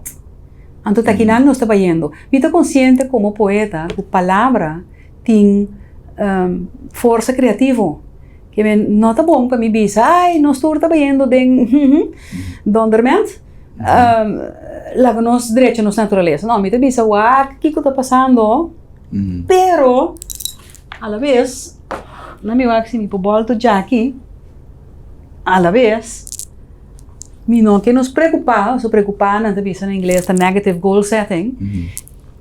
Anto takinan no está yendo. Mita consciente como poeta, tu palabra ting força creativo. Que men não tá bom para mim bisa, ai, nós estou trabalhando den donderment, lá nós direito nos natureza, não, me tá bisa, o que está passando, pero a la vez, na minha que se me volto já aqui, a la vez, me não que nos preocupar, não tá bisa em inglês, tá negative goal setting,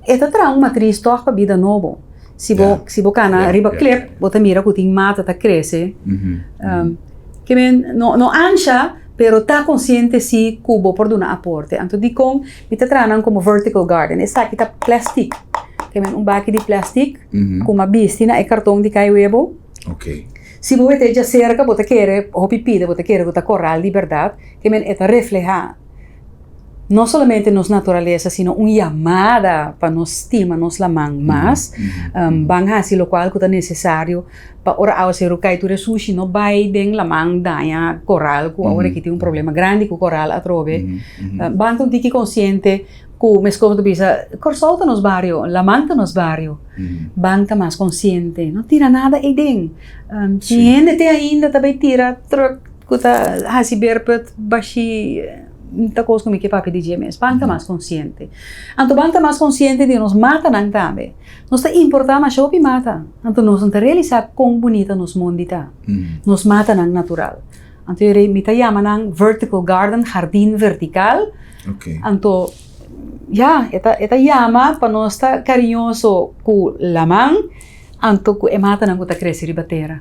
esta trauma triste para a vida nova. Se você cana riba clip, você mira que tem mata tá cresce. Que men não ancha, pero tá consciente se cubo por dar aporte. Então de com, me tá trazendo como vertical garden. Essa aqui tá plástico. Que men baque de plástico, com uma bistina e cartão de cai webo. Okay. Se você já cerca, você quer o pipida, você quer que tá coral de verdade, que men eta refleja no solamente nos naturaleza, sino una llamada para nos estima, nos la man más, van a hacer lo cual que es necesario para ahora hacer o que tu sushi no vai den la man daña coral, que ahora que tiene un problema grande con coral a trove, van a que consciente que me escondo bisa corsolta nos barrio, la manta nos barrio, van a más consciente, no tira nada e den, tiene te ainda também tira truck que tá hasi berpet bashi muita coisa como que papi diz mesmo, banca mais consciente. Então banca mais consciente de nos mata não também. Nós está importante mas o mata. Então nós não realizar com bonita nos mundo tá. Nos mata não natural. Então ele me tá chamando vertical garden, jardim vertical. Okay. Então eta chama para nós estar carinhoso com la mão, então que mata não tá crescer ribatera.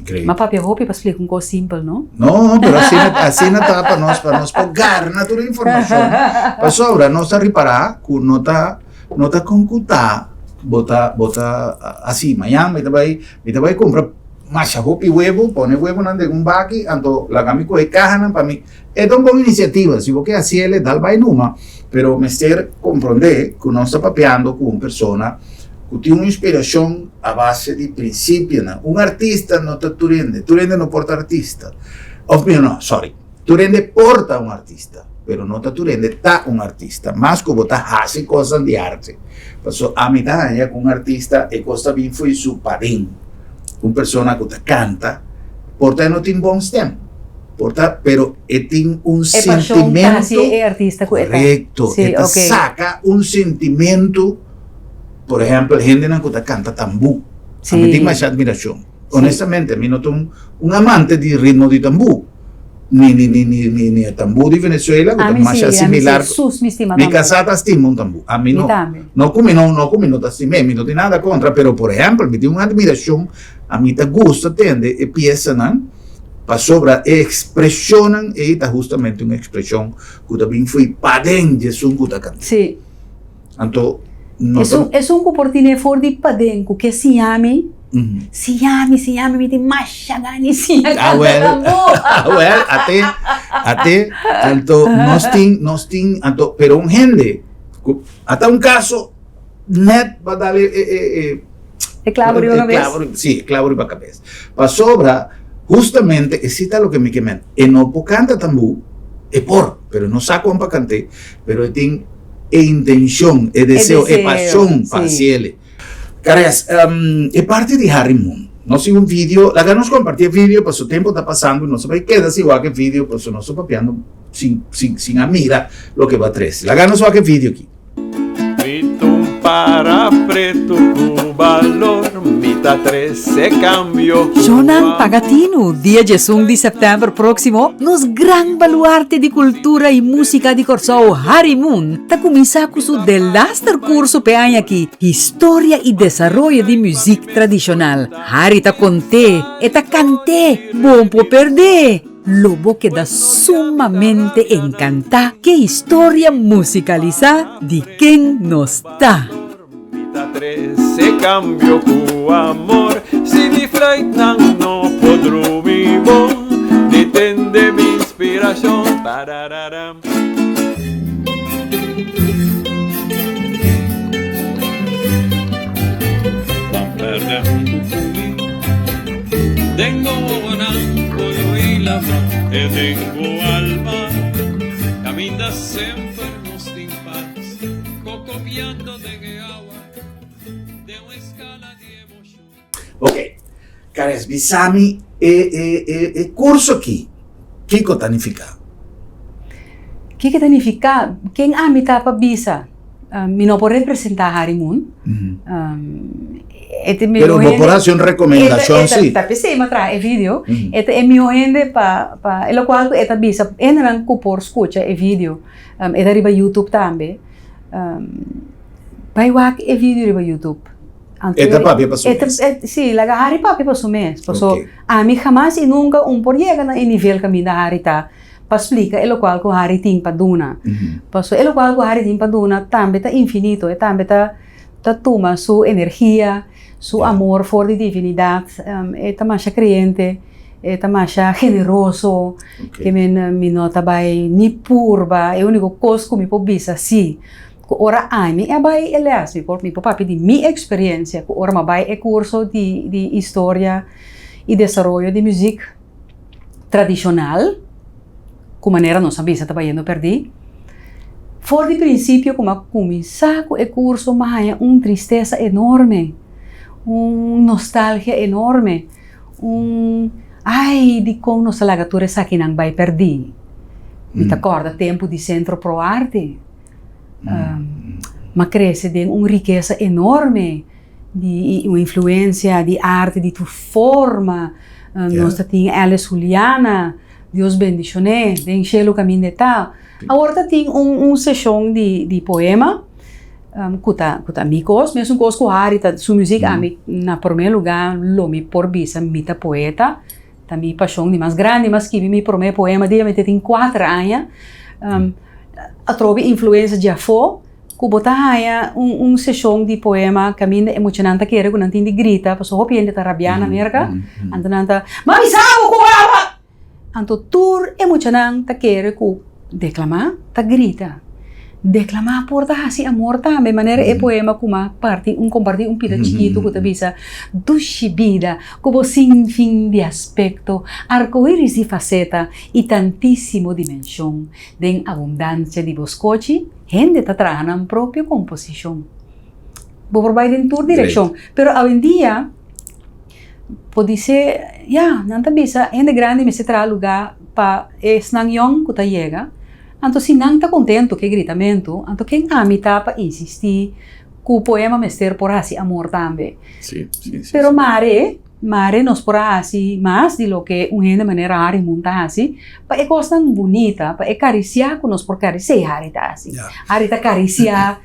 Great. Mas papi, hopi para explicar uma coisa simples, não? No, pero assim não tá para nós pegar na tua informação. Para sobra, nós a reparar que não tá concutar, bota assim, amanhã me vai comprar mais hopi huevo, pone huevo nande um baque, então lá kami ko caja para mim. É tão boa iniciativa, se você assim ele dá vai numa, pero me ser compreender que nós está papeando com uma pessoa que tem uma inspiração a base de princípio. Artista não está turende não porta artista. Turende porta um artista, pero não está turende tá um artista. Mas como está fazendo coisas de arte. Passou a mitad com artista e costa bem foi su padrinho. Uma pessoa que canta, porta não tem bom stem. Porta, pero tem sentimento. Sim, é artista correto. Sí, okay. Saca sentimento. Por exemplo, gente que canta tambu. Sí. A mí tengo más admiración. Honestamente, a mí no tengo un amante de ritmo de tambu. Ni el tambú de Venezuela, que es más similar. Mi casata estima un tambú. A mí no. No come no te estimé, no tiene nada contra, pero por ejemplo, me tiene una admiración, a mí te gusta, tende, y piensan, para sobra, expresionan, y está justamente una expresión que también fue padén de su que canta. Sí. Entonces, es un comportamiento for di padén, que se llame. Si llame, mi ti masha gani si até, tanto nos ting, tanto, pero un gente, hasta un caso, net va a darle, clavo una vez. Sí, clavo y para cabeza. Para sobra, justamente, excita lo que me queman, no po canta tambú, pero no saco un pacante, pero tiene e intenção, e desejo, e desejo, paixão para sim. ele. Caras, é parte de Harry Moon. Nós temos um vídeo, lá que nós compartilhamos vídeo, pois o tempo está passando, não sei, queda-se igual que vídeo, pois nós estamos papiando sem a mira o que vai trazer. Lá que nós vamos vídeo aqui. Preto para preto com valor, mita 13 cambio. Jonan Pagatino, dia 1 de setembro próximo, nos gran baluarte de cultura e música de Corsao Harry Moon, ta começar com o delaster curso peanha aqui, História e Desarrollo de Música Tradicional. Harry ta conté, e ta canté, bom por perder. Lobo queda sumamente encantado que historia musicalizada de quem nos está. Mita 13 cambio com amor, se di freitan no podrò vivo, ditende mi inspiração. Parararam. Tengo oráculo y la fe, tengo alma, camina sempre nos timpanos, cocopiando de agua, de una escala de emoción. Ok, caras, bisami, e curso aqui, que significa? O que significa? Quem amita pa bisa? Mi não pode representar Harry Moon. Pero corporación recomendación sí. Tapi sim, matra vídeo. É meu gente pa elo qual eta bisa. Enran ku por escuta e vídeo. Eta riba YouTube também. Pai wak e vídeo riba YouTube. Eta papi pa sumes. Sim, laga Harry papi pa sumes. Paso a mim jamás e nunca porjega na nível caminho da Harry ta. Pa explica elo qual ko Harry ting pa duna. Paso elo qual ko Harry ting pa duna também ta infinito e também ta toma sua energia, seu amor por a divindade, é também crente, é também generoso, que me nota vai ni purba, é o único coisa que me pode dizer assim. Ora ami é vai aliás, me papi de minha experiência, ora vai é curso de história e desenvolvimento de música tradicional, com maneira não sabia se estava indo perder. For de princípio, como começar com o curso, mas há tristeza enorme, nostalgia enorme, ai, de como nossa lagatura aqui não vai perder. Me acorda tempo de centro pro arte, mas cresce de riqueza enorme, de uma influência de arte, de tua forma, nós temos Alice Juliana, Deus bendicione, de encher o caminho de tal. Agora tem sessão de poema, com amigos, mesmo com os coharis, sua música, na primeiro lugar, me por bisa, mita poeta, também paixão de mais grande, mas que me primeiro poema, de tem 4 anos, a trobe influência de afo, que botar sessão de poema, caminho emocionante que era, que não tem de grita, passou o piente da rabia na América, antananta, mami sabe como é? Anto tour emocionante que era, que declamar, ta grita. Declamar por assim amor também, maneira é poema como compartir pita chiquito que te bisa dushi vida, como sem fim de aspecto, arco-íris de faceta e tantíssimo dimensão, de abundância de boscoche, gente tá trabalhando na própria composição. Vou provar em tour direção, pero hoje em dia pode ser, não tá bisa, gente grande me se traz lugar para esnang yong que tá chega. Anto se não está contente com o gritamento, anto quem amita para insistir que o poema mestre por assim amor também. Sim. Pero mare nos por assim mais de lo que gente maneira Harry monta assim, para é coisa bonita, para é cariciar com nós por cariciar Harry tá assim. Harry tá cariciar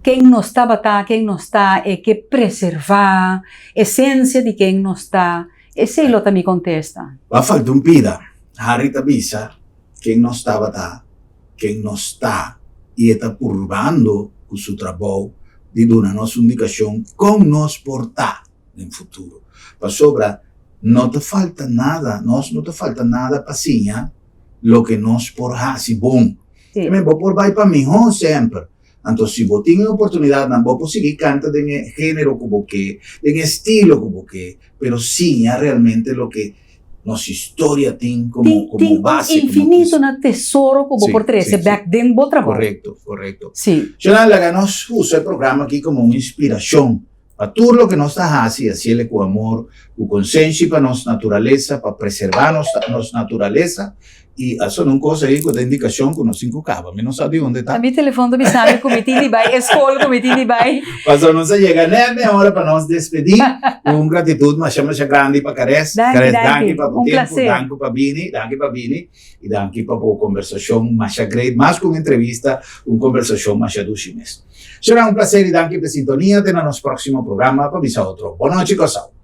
quem não está, quem não está, é que preservar a essência de quem não está. Esse é o que me contesta. Va falta pida. Harry tá bisa. Quem não estava quem não está e está purvando o seu trabalho de dar nossa indicação como nos portar no futuro. Para sobra, não te falta nada, não te falta nada para sinha lo que nos por assim bom. Me vou por vai para mim sempre. Então, se você tem a oportunidade, não vou conseguir cantar de gênero como que, de estilo como que, pero sim, realmente lo que nossa história tem como, Tem como base. infinito na tesouro que vou portrese back then vou trabalho. Correto. Sim. Então, nós usamos o programa aqui como uma inspiração para tudo o que nós estamos fazendo com amor, com consciência para nossa natureza, para preservar nossa natureza. E isso não é coisa aí com a indicação que nós cinco cabos. Eu não sabe onde está. A mi telefone mi sabe come ti vai, escola come ti vai. Mas não chega nem a hora para nos despedir. Com gratidão, mas chama grande para Cares. Cares, danke para o tempo, danke para Bini, e danke para a conversação mais great, mais com entrevista, uma conversação mais do chinês. Será um prazer e danke pela sintonia. Até no nosso próximo programa para visar outro. Boa noite, Cossau.